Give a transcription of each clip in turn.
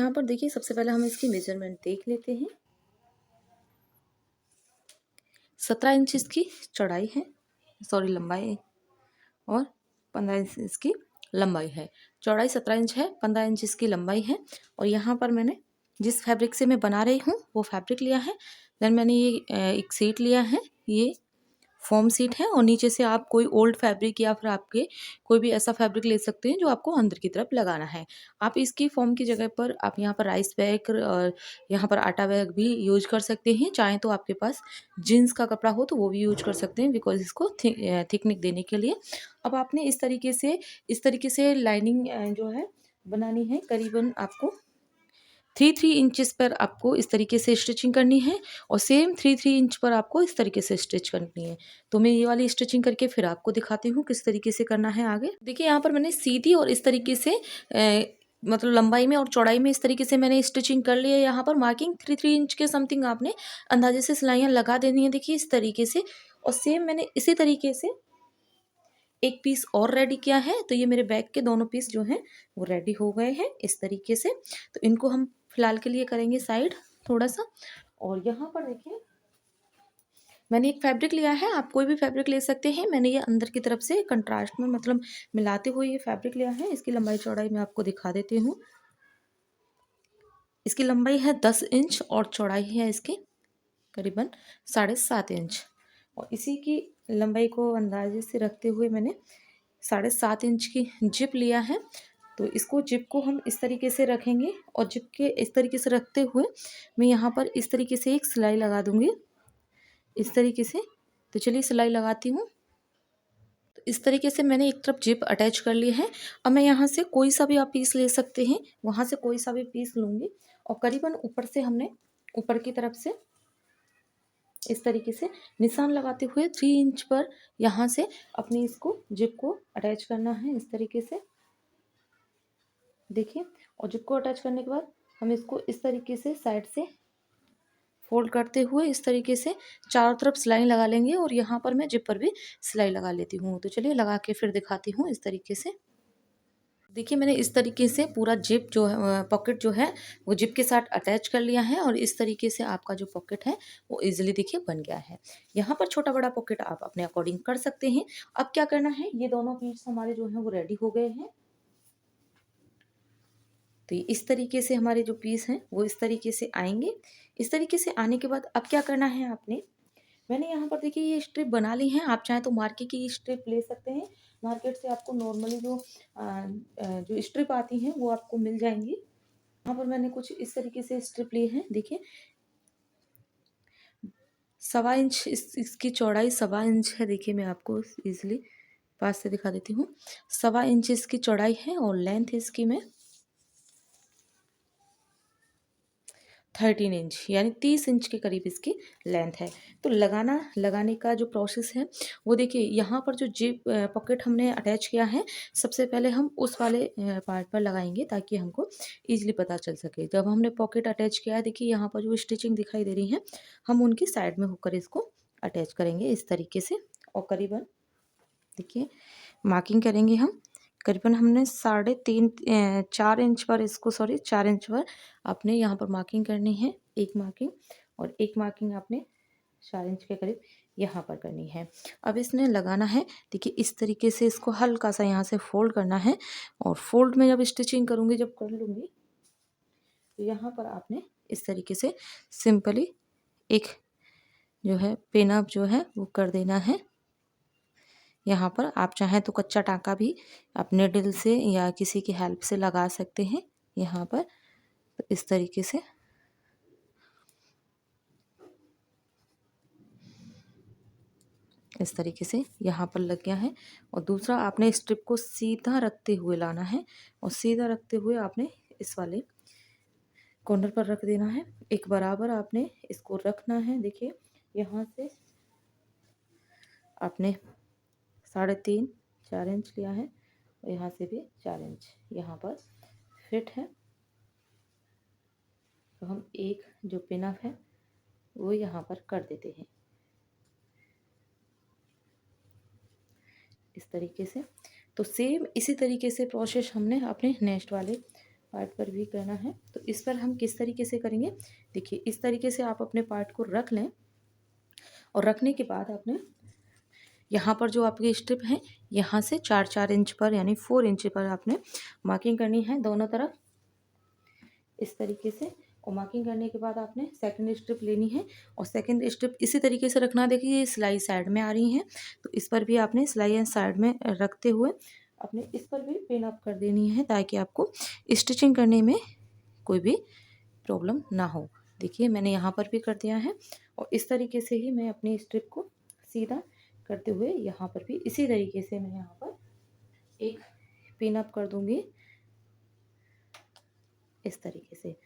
यहाँ पर देखिए सबसे पहले हम इसकी मेजरमेंट देख लेते हैं। 17 इंच इसकी चौड़ाई है, सॉरी लंबाई, और 15 इंच इसकी लंबाई है। चौड़ाई 17 इंच है, 15 इंच इसकी लंबाई है। और यहाँ पर मैंने जिस फैब्रिक से मैं बना रही हूँ वो फैब्रिक लिया है। देन मैंने ये एक सीट लिया है, ये फॉर्म सीट है, और नीचे से आप कोई ओल्ड फैब्रिक या फिर आपके कोई भी ऐसा फैब्रिक ले सकते हैं जो आपको अंदर की तरफ लगाना है। आप इसकी फॉर्म की जगह पर आप यहाँ पर राइस बैग और यहाँ पर आटा बैग भी यूज कर सकते हैं। चाहे तो आपके पास जीन्स का कपड़ा हो तो वो भी यूज कर सकते हैं, बिकॉज इसको थिकनिक देने के लिए। अब आपने इस तरीके से लाइनिंग जो है बनानी है। करीबन आपको 3 इंचेस पर आपको इस तरीके से स्टिचिंग करनी है, और सेम 3 इंच पर आपको इस तरीके से स्टिच करनी है। तो मैं ये वाली स्टिचिंग करके फिर आपको दिखाती हूँ किस तरीके से करना है आगे। देखिए यहाँ पर मैंने सीधी और इस तरीके से मतलब लंबाई में और चौड़ाई में इस तरीके से मैंने स्टिचिंग कर ली है। यहाँ पर मार्किंग 3 इंच के समथिंग आपने अंदाजे से सिलाइयाँ लगा देनी है, देखिए इस तरीके से। और सेम मैंने इसी तरीके से एक पीस और रेडी किया है। तो ये मेरे बैग के दोनों पीस जो हैं वो रेडी हो गए हैं इस तरीके से। तो इनको हम फिलहाल के लिए करेंगे साइड थोड़ा सा। और यहाँ पर देखिए मैंने एक फैब्रिक लिया है, आप कोई भी फैब्रिक ले सकते हैं। मैंने ये अंदर की तरफ से कंट्रास्ट में मतलब मिलाते हुए ये फैब्रिक लिया है। इसकी लंबाई चौड़ाई मैं आपको दिखा देती हूँ। इसकी लंबाई है 10 इंच और चौड़ाई है इसकी करीबन 7.5 इंच। और इसी की लंबाई को अंदाजे से रखते हुए मैंने 7.5 इंच की जिप लिया है। तो इसको जिप को हम इस तरीके से रखेंगे, और जिप के इस तरीके से रखते हुए मैं यहाँ पर इस तरीके से एक सिलाई लगा दूँगी इस तरीके से। तो चलिए सिलाई लगाती हूँ। तो इस तरीके से मैंने एक तरफ जिप अटैच कर ली है। अब मैं यहाँ से कोई सा भी आप पीस ले सकते हैं, वहाँ से कोई सा भी पीस लूँगी, और करीबन ऊपर से हमने ऊपर की तरफ से इस तरीके से निशान लगाते हुए 3 इंच पर यहाँ से अपनी इसको जिप को अटैच करना है इस तरीके से, देखिए। और जिप को अटैच करने के बाद हम इसको इस तरीके से साइड से फोल्ड करते हुए इस तरीके से चारों तरफ सिलाई लगा लेंगे। और यहाँ पर मैं जिप पर भी सिलाई लगा लेती हूँ। तो चलिए लगा के फिर दिखाती हूँ इस तरीके से। देखिए मैंने इस तरीके से पूरा जिप जो है पॉकेट जो है वो जिप के साथ अटैच कर लिया है, और इस तरीके से आपका जो पॉकेट है वो इजीली देखिए बन गया है। यहाँ पर छोटा बड़ा पॉकेट आप अपने अकॉर्डिंग कर सकते हैं। अब क्या करना है, ये दोनों पीस हमारे जो हैं वो रेडी हो गए हैं। तो इस तरीके से हमारे जो पीस हैं वो इस तरीके से आएंगे। इस तरीके से आने के बाद अब क्या करना है आपने, मैंने यहाँ पर देखिए ये स्ट्रिप बना ली है। आप चाहें तो मार्केट की स्ट्रिप ले सकते हैं। मार्केट से आपको नॉर्मली जो स्ट्रिप आती हैं वो आपको मिल जाएंगी। यहाँ पर मैंने कुछ इस तरीके से स्ट्रिप ली है, देखिए 1.25 इंच इसकी चौड़ाई 1.25 इंच है। देखिए मैं आपको इजीली पास से दिखा देती हूँ। 1.25 इंच इसकी चौड़ाई है, और लेंथ इसकी में 13 इंच यानी 30 इंच के करीब इसकी लेंथ है। तो लगाने का जो प्रोसेस है वो देखिए, यहाँ पर जो जिप पॉकेट हमने अटैच किया है सबसे पहले हम उस वाले पार्ट पर लगाएंगे ताकि हमको ईजिली पता चल सके। जब हमने पॉकेट अटैच किया है, देखिए यहाँ पर जो स्टिचिंग दिखाई दे रही है हम उनकी साइड में होकर इसको अटैच करेंगे इस तरीके से। और करीबन देखिए मार्किंग करेंगे हम। करीबन हमने 4 इंच पर इसको, सॉरी 4 इंच पर आपने यहाँ पर मार्किंग करनी है, एक मार्किंग। और एक मार्किंग आपने 4 इंच के करीब यहाँ पर करनी है। अब इसने लगाना है, देखिए इस तरीके से इसको हल्का सा यहाँ से फोल्ड करना है। और फोल्ड में जब स्टिचिंग करूँगी, जब कर लूँगी, तो यहाँ पर आपने इस तरीके से सिंपली एक जो है पिन अप जो है वो कर देना है। यहाँ पर आप चाहें तो कच्चा टाँका भी अपने नीडल से या किसी की हेल्प से लगा सकते हैं यहाँ पर। तो इस तरीके से यहाँ पर लग गया है। और दूसरा आपने स्ट्रिप को सीधा रखते हुए लाना है, और सीधा रखते हुए आपने इस वाले कॉर्नर पर रख देना है। एक बराबर आपने इसको रखना है। देखिए यहाँ से आपने 3.5-4 इंच लिया है, और यहाँ से भी 4 इंच यहाँ पर फिट है। तो हम एक जो पिन अप है वो यहाँ पर कर देते हैं इस तरीके से। तो सेम इसी तरीके से प्रोसेस हमने अपने नेक्स्ट वाले पार्ट पर भी करना है। तो इस पर हम किस तरीके से करेंगे, देखिए इस तरीके से आप अपने पार्ट को रख लें और रखने के बाद आपने यहाँ पर जो आपकी स्ट्रिप है यहाँ से 4-4 इंच पर यानी 4 इंच पर आपने मार्किंग करनी है दोनों तरफ इस तरीके से। और मार्किंग करने के बाद आपने सेकंड स्ट्रिप लेनी है और सेकंड स्ट्रिप इसी तरीके से रखना। देखिए ये सिलाई साइड में आ रही है तो इस पर भी आपने सिलाई साइड में रखते हुए अपने इस पर भी पिन अप कर देनी है ताकि आपको स्टिचिंग करने में कोई भी प्रॉब्लम ना हो। देखिए मैंने यहाँ पर भी कर दिया है और इस तरीके से ही मैं अपनी स्ट्रिप को सीधा करते हुए यहाँ पर भी इसी तरीके से मैं यहाँ पर एक पिन अप कर दूंगी इस तरीके से।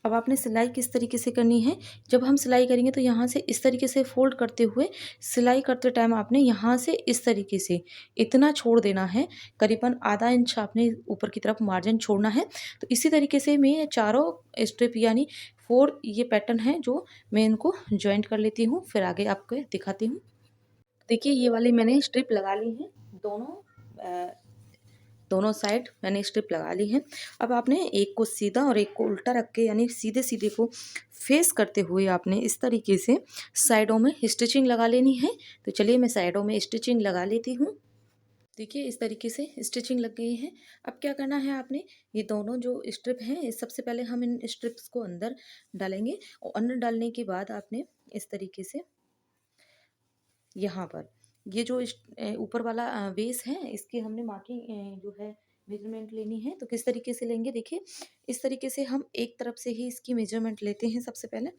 अब आपने सिलाई किस तरीके से करनी है, जब हम सिलाई करेंगे तो यहाँ से इस तरीके से फोल्ड करते हुए सिलाई करते टाइम आपने यहाँ से इस तरीके से इतना छोड़ देना है, करीबन आधा इंच आपने ऊपर की तरफ मार्जिन छोड़ना है। तो इसी तरीके से मैं चारों स्ट्रिप यानी 4 ये पैटर्न है जो मैं इनको ज्वाइंट कर लेती हूँ, फिर आगे आपको दिखाती हूँ। देखिए ये वाली मैंने स्ट्रिप लगा ली है, दोनों साइड मैंने स्ट्रिप लगा ली है। अब आपने एक को सीधा और एक को उल्टा रख के यानी सीधे सीधे को फेस करते हुए आपने इस तरीके से साइडों में स्टिचिंग लगा लेनी है। तो चलिए मैं साइडों में स्टिचिंग लगा लेती हूँ। देखिए इस तरीके से स्टिचिंग लग गई है। अब क्या करना है आपने, ये दोनों जो स्ट्रिप हैं सबसे पहले हम इन स्ट्रिप्स को अंदर डालेंगे और अंदर डालने के बाद आपने इस तरीके से यहाँ पर ये जो ऊपर वाला बेस है इसकी हमने मार्किंग जो है मेजरमेंट लेनी है। तो किस तरीके से लेंगे, देखिए इस तरीके से हम एक तरफ से ही इसकी मेजरमेंट लेते हैं सबसे पहले।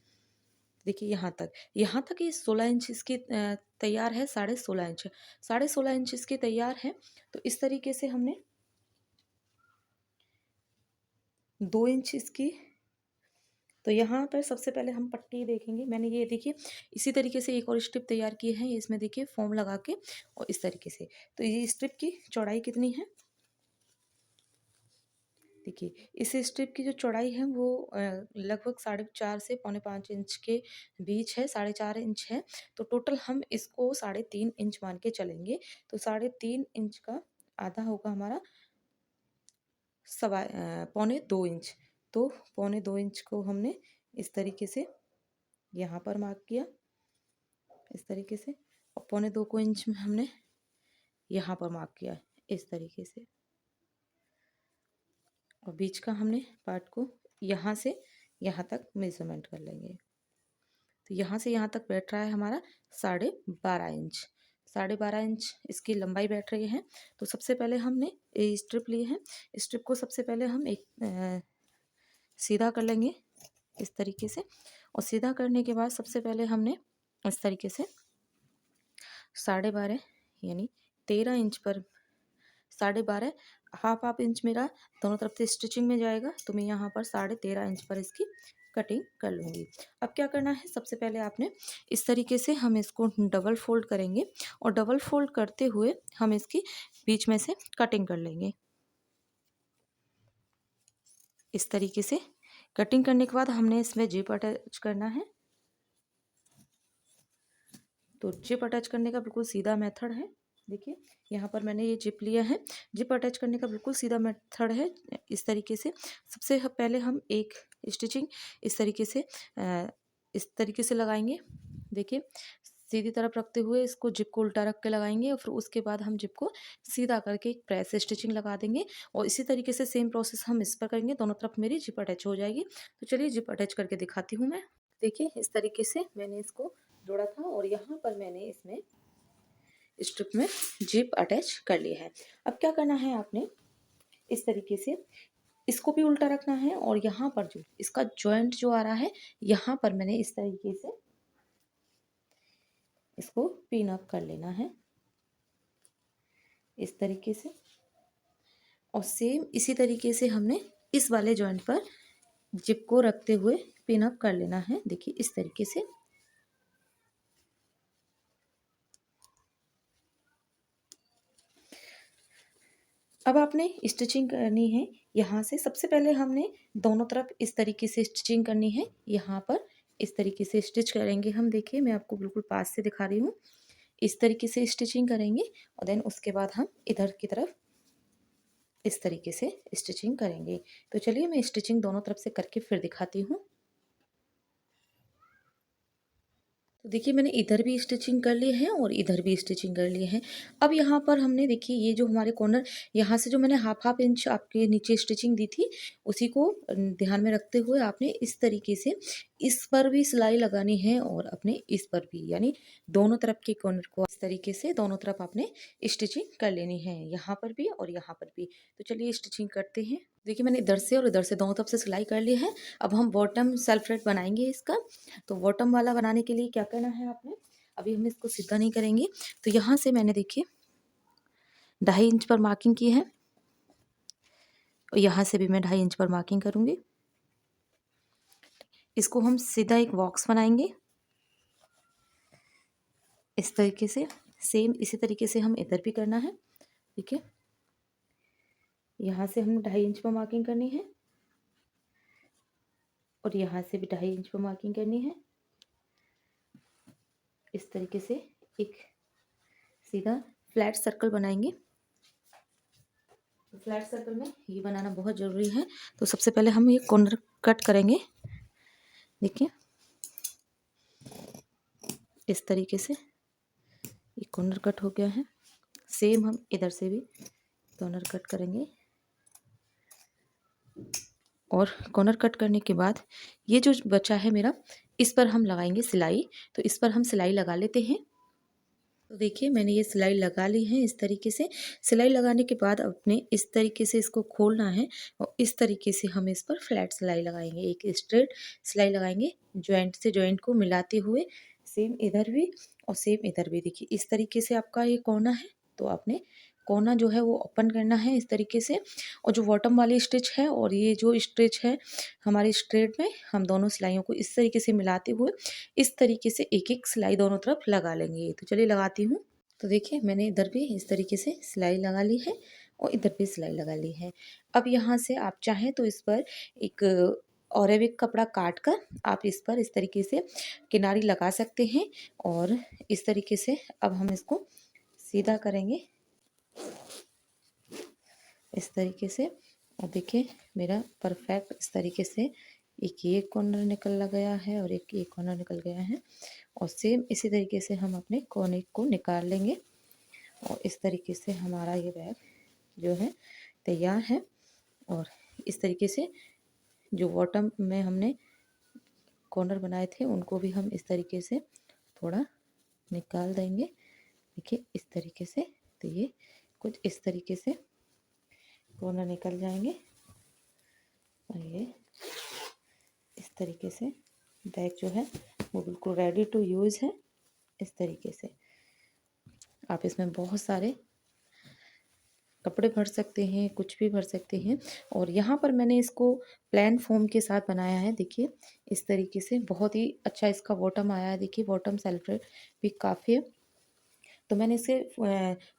देखिए यहाँ तक ये 16 इंच इसकी तैयार है, 16.5 इंच 16.5 इंच इसकी तैयार है। तो इस तरीके से हमने 2 इंच इसकी, तो यहाँ पर सबसे पहले हम पट्टी देखेंगे। मैंने ये देखिए इसी तरीके से एक और स्ट्रिप तैयार की है, इसमें देखिए फॉर्म लगा के और इस तरीके से। तो ये स्ट्रिप की चौड़ाई कितनी है, देखिए इस स्ट्रिप की जो चौड़ाई है वो लगभग 4.5 से 4.25 इंच के बीच है, 4.5 इंच है। तो टोटल हम इसको 3.5 इंच मान के चलेंगे। तो 3.5 इंच का आधा होगा हमारा 2.25 इंच। तो 2.25 इंच को हमने इस तरीके से यहाँ पर मार्क किया इस तरीके से और 2.25 इंच में हमने यहाँ पर मार्क किया इस तरीके से और बीच का हमने पार्ट को यहाँ से यहाँ तक मेजरमेंट कर लेंगे। तो यहाँ से यहाँ तक बैठ रहा है हमारा 12.5 इंच, 12.5 इंच इसकी लंबाई बैठ रही है। तो सबसे पहले हमने स्ट्रिप ली है, स्ट्रिप को सबसे पहले हम एक सीधा कर लेंगे इस तरीके से और सीधा करने के बाद सबसे पहले हमने इस तरीके से 12.5 यानी 13 इंच पर 12.5 हाफ इंच मेरा दोनों तरफ से स्टिचिंग में जाएगा। तो मैं यहाँ पर 13.5 इंच पर इसकी कटिंग कर लूँगी। अब क्या करना है, सबसे पहले आपने इस तरीके से हम इसको डबल फोल्ड करेंगे और डबल फोल्ड करते हुए हम इसकी बीच में से कटिंग कर लेंगे इस तरीके से। कटिंग करने के बाद हमने इसमें जिप अटैच करना है। तो जिप अटैच करने का बिल्कुल सीधा मेथड है, देखिए यहाँ पर मैंने ये जिप लिया है। जिप अटैच करने का बिल्कुल सीधा मेथड है इस तरीके से। सबसे पहले हम एक स्टिचिंग इस तरीके से लगाएंगे। देखिए सीधी तरफ रखते हुए इसको जिप को उल्टा रख के लगाएंगे और फिर उसके बाद हम जिप को सीधा करके एक प्रेस स्टिचिंग लगा देंगे और इसी तरीके से सेम प्रोसेस हम इस पर करेंगे। दोनों तरफ मेरी जिप अटैच हो जाएगी। तो चलिए जिप अटैच करके दिखाती हूँ मैं। देखिए इस तरीके से मैंने इसको जोड़ा था और यहाँ पर मैंने इसमें स्ट्रिप में जिप अटैच कर लिया है। अब क्या करना है आपने, इस तरीके से इसको भी उल्टा रखना है और यहाँ पर जो इसका जॉइंट जो आ रहा है यहाँ पर मैंने इस तरीके से इसको पिन अप कर लेना है इस तरीके से और सेम इसी तरीके से हमने इस वाले जॉइंट पर जिप को रखते हुए पिन अप कर लेना है। देखिए इस तरीके से। अब आपने स्टिचिंग करनी है यहाँ से। सबसे पहले हमने दोनों तरफ इस तरीके से स्टिचिंग करनी है। यहाँ पर इस तरीके से स्टिच करेंगे हम। देखिए मैं आपको बिल्कुल पास से दिखा रही हूँ, इस तरीके से स्टिचिंग करेंगे और देन उसके बाद हम इधर की तरफ इस तरीके से स्टिचिंग करेंगे। तो चलिए मैं स्टिचिंग दोनों तरफ से करके फिर दिखाती हूँ। तो देखिए मैंने इधर भी स्टिचिंग कर ली है और इधर भी स्टिचिंग कर ली है। अब यहाँ पर हमने देखिए ये जो हमारे कॉर्नर यहाँ से जो मैंने हाफ इंच आपके नीचे स्टिचिंग दी थी उसी को ध्यान में रखते हुए आपने इस तरीके से इस पर भी सिलाई लगानी है और अपने इस पर भी, यानी दोनों तरफ के कॉर्नर को इस तरीके से दोनों तरफ आपने स्टिचिंग कर लेनी है, यहाँ पर भी और यहाँ पर भी। तो चलिए स्टिचिंग करते हैं। देखिए मैंने इधर से और इधर से दोनों तरफ से सिलाई कर ली है। अब हम बॉटम सेल्फ रेड बनाएंगे इसका। तो बॉटम वाला बनाने के लिए क्या करना है आपने, अभी हम इसको सीधा नहीं करेंगे। तो यहाँ से मैंने देखिए 2.5 इंच पर मार्किंग की है और यहाँ से भी मैं 2.5 इंच पर मार्किंग करूँगी। इसको हम सीधा एक बॉक्स बनाएंगे इस तरीके से। सेम इसी तरीके से हम इधर भी करना है। ठीक है, यहाँ से हम 2.5 इंच पर मार्किंग करनी है और यहाँ से भी 2.5 इंच पर मार्किंग करनी है। इस तरीके से एक सीधा फ्लैट सर्कल बनाएंगे। फ्लैट सर्कल में ये बनाना बहुत ज़रूरी है। तो सबसे पहले हम ये कॉर्नर कट करेंगे। देखिए इस तरीके से ये कॉर्नर कट हो गया है। सेम हम इधर से भी कॉर्नर कट करेंगे और कॉर्नर कट करने के बाद ये जो बचा है मेरा, इस पर हम लगाएंगे सिलाई। तो इस पर हम सिलाई लगा लेते हैं। तो देखिए मैंने ये सिलाई लगा ली है इस तरीके से। सिलाई लगाने के बाद अपने इस तरीके से इसको खोलना है और इस तरीके से हम इस पर फ्लैट सिलाई लगाएंगे, एक स्ट्रेट सिलाई लगाएंगे जॉइंट से जॉइंट को मिलाते हुए। सेम इधर भी और सेम इधर भी। देखिए इस तरीके से आपका ये कोना है, तो आपने कोना जो है वो ओपन करना है इस तरीके से। और जो बॉटम वाली स्टिच है और ये जो स्टिच है हमारी स्ट्रेट में, हम दोनों सिलाइयों को इस तरीके से मिलाते हुए इस तरीके से एक एक सिलाई दोनों तरफ लगा लेंगे। तो चलिए लगाती हूँ। तो देखिए मैंने इधर भी इस तरीके से सिलाई लगा ली है और इधर भी सिलाई लगा ली है। अब यहाँ से आप चाहें तो इस पर एक और एक कपड़ा काट कर आप इस पर इस तरीके से किनारी लगा सकते हैं और इस तरीके से अब हम इसको सीधा करेंगे इस तरीके से। और देखिए मेरा परफेक्ट इस तरीके से एक ये कॉर्नर निकल गया है और एक ये कॉर्नर निकल गया है। और सेम इसी तरीके से हम अपने कोने को निकाल लेंगे और इस तरीके से हमारा ये बैग जो है तैयार है। और इस तरीके से जो बॉटम में हमने कॉर्नर बनाए थे उनको भी हम इस तरीके से थोड़ा निकाल देंगे। देखिए इस तरीके से। तो ये कुछ इस तरीके से कॉर्नर निकल जाएंगे और ये इस तरीके से बैग जो है वो बिल्कुल रेडी टू यूज़ है। इस तरीके से आप इसमें बहुत सारे कपड़े भर सकते हैं, कुछ भी भर सकते हैं। और यहाँ पर मैंने इसको प्लेन फोम के साथ बनाया है। देखिए इस तरीके से बहुत ही अच्छा इसका बॉटम आया है। देखिए बॉटम सेल्फ भी काफ़ी है। तो मैंने इसे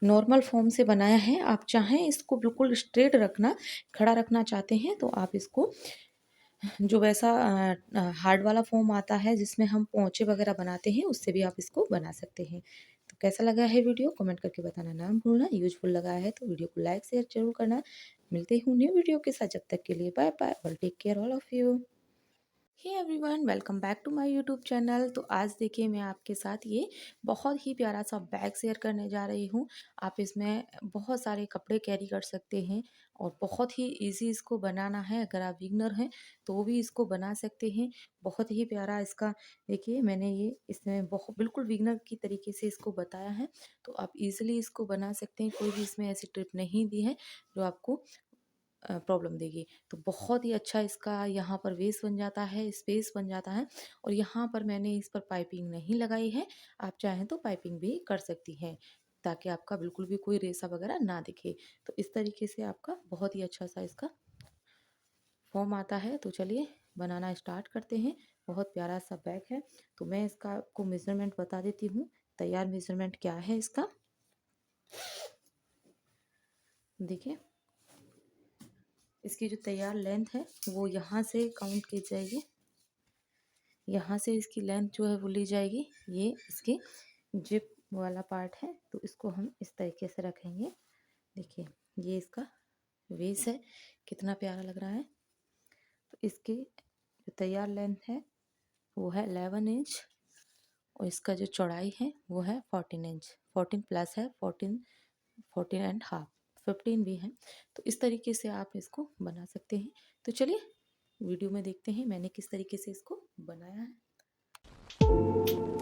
नॉर्मल फॉर्म से बनाया है। आप चाहें इसको बिल्कुल स्ट्रेट रखना, खड़ा रखना चाहते हैं तो आप इसको जो वैसा हार्ड वाला फोम आता है जिसमें हम पोंचे वगैरह बनाते हैं उससे भी आप इसको बना सकते हैं। तो कैसा लगा है वीडियो कमेंट करके बताना ना भूलना। यूजफुल लगा है तो वीडियो को लाइक शेयर जरूर करना। मिलते हूँ न्यू वीडियो के साथ, जब तक के लिए बाय बाय और take care all of you. Hey everyone, welcome back to my YouTube channel. तो आज देखिए मैं आपके साथ ये बहुत ही प्यारा सा बैग शेयर करने जा रही हूँ। आप इसमें बहुत सारे कपड़े कैरी कर सकते हैं और बहुत ही इजी इसको बनाना है। अगर आप बिगनर हैं तो भी इसको बना सकते हैं। बहुत ही प्यारा इसका देखिए मैंने ये इसमें बहुत बिल्कुल बिगनर की तरीके से इसको बताया है। तो आप इजीली इसको बना सकते हैं। कोई भी इसमें ऐसी ट्रिप नहीं दी है जो आपको प्रॉब्लम देगी। तो बहुत ही अच्छा इसका यहाँ पर वेस बन जाता है, स्पेस बन जाता है। और यहाँ पर मैंने इस पर पाइपिंग नहीं लगाई है। आप चाहें तो पाइपिंग भी कर सकती हैं ताकि आपका बिल्कुल भी कोई रेसा वगैरह ना दिखे। तो इस तरीके से आपका बहुत ही अच्छा सा इसका फॉर्म आता है। तो चलिए बनाना स्टार्ट करते हैं। बहुत प्यारा सा बैग है। तो मैं इसका आपको मेज़रमेंट बता देती हूँ। तैयार मेज़रमेंट क्या है इसका, देखिए इसकी जो तैयार लेंथ है वो यहाँ से काउंट की जाएगी। यहाँ से इसकी लेंथ जो है वो ली जाएगी। ये इसकी जिप वाला पार्ट है तो इसको हम इस तरीके से रखेंगे। देखिए ये इसका वेस है, कितना प्यारा लग रहा है। तो इसकी जो तैयार लेंथ है वो है 11 इंच और इसका जो चौड़ाई है वो है 14 इंच। 14 प्लस है, 14 एंड हाफ, 15 भी है। तो इस तरीके से आप इसको बना सकते हैं। तो चलिए वीडियो में देखते हैं मैंने किस तरीके से इसको बनाया है।